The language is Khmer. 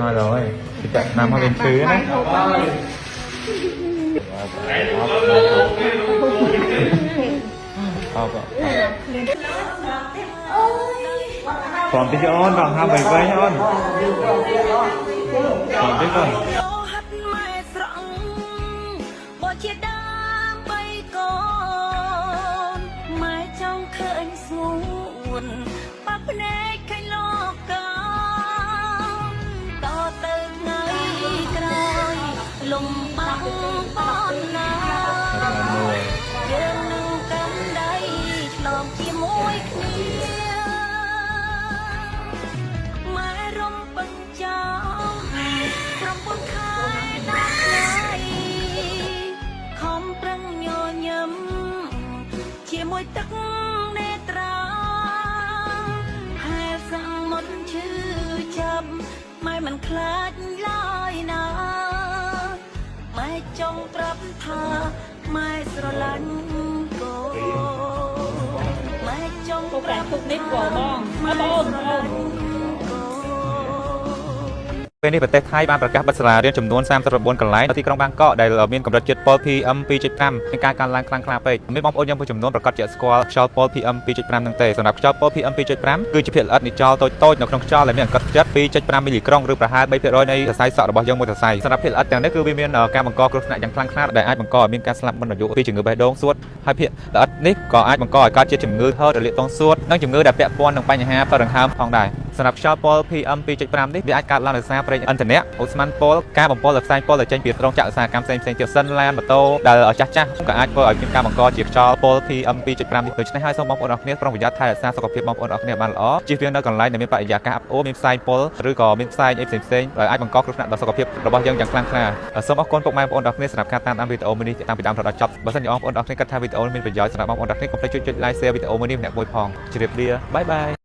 thôi rồi thì chạy nằm ở bên phía đấy còn tí cho ôn bằng hai bảy quay ôn còn tí cònลมบังป้อนนาเดินนึงกันได้ลองขี้มวยเคลียไม้รำปัญจารำบนคายนักไหลคอมปรังโยนยำขี้มวยตักเนตราให้สั่งหมดชื่อจับไม่มันคลาดลอยนาไม่จงปรับทาไม่สลันโกไม่จงปรับทาไม่สลันโก ពេលនេះប្រទេសថៃបានប្រកាសបិទសាលារៀនចំនួន34កន្លែងនៅទីក្រុងបាងកកដែលមានកម្រិតជាតិពុល PM 2.5 មានការកើនឡើងខ្លាំងពេកមានបងប្អូនយើងមួយចំនួនប្រកាសជាស្គាល់ខ្យល់ពុល PM 2.5 នឹងទេសម្រាប់ខ្យល់ពុល PM 2.5 គឺជាភាគល្អិតនៃខ្យល់តូចៗនៅក្នុងខ្យល់ដែលមានអង្កត់ផ្ចិត 2.5 មីលីក្រុងឬប្រហែល 3% នៃសរសៃសក់របស់យើងមួយសរសៃសម្រាប់ភាគល្អិតទាំងនេះគឺវាមានការបង្កគ្រោះថ្នាក់យ៉ាងខ្លាំងក្លាដែលអាចបង្កឲ្យមានការស្លាប់មុនអាយុពីជំងឺបេះដូងសួតហើយភាគល្អិតនេះក៏អាចបង្កឲ្យកើតជាជំងឺហឺតរលាកទងសួតនិងជំងឺដែលពាក់ព័ន្ធនឹងបញ្ហាផ្លូវដង្ហើមផងដែរសម្រាប់ខ្យល់ពុល PM 2.5 នេះវាអាចកើតឡើងដោយសារប្រេងឥន្ធនៈអូស្មန်ពុលការបំពុលដោយផ្សែងពុលដែលចេញពីរោងចក្រឧស្សាហកម្មផ្សេងៗទៀតសិនឡានម៉ូតូដែលចាស់ៗក៏អាចធ្វើឲ្យមានការបង្កជាខ្យល់ពុល PM 2.5 នេះដូច្នេះហើយសូមបងប្អូនអរគ្នាប្រុងប្រយ័ត្នថែរក្សាសុខភាពបងប្អូនអរគ្នាបានល្អជៀសវាងនៅកន្លែងដែលមានបរិយាកាសអាប់អួរមានផ្សែងពុលឬក៏មានផ្សែងអីផ្សេងៗដែលអាចបង្កគ្រោះថ្នាក់ដល់សុខភាពរបស់យើងយ៉ាងខ្លាំងក្លាសូមអរគុណពុកម៉ែបងប្អូនអរគ្នាសម្រាប់ការតាមដានវីដេអូមួយនេះតាំងពីដើមដល់ចប់បើសិនជាបងប្អូនអរគ្នាគិតថាវីដេអូនេះមានប្រយោជន៍សម្រាប់បងប្អូនអរគ្នាកុំភ្លេចជួយ like share វីដេអូមួយនេះម្នាក់មួយផងជម្រាបលាបាយបាយ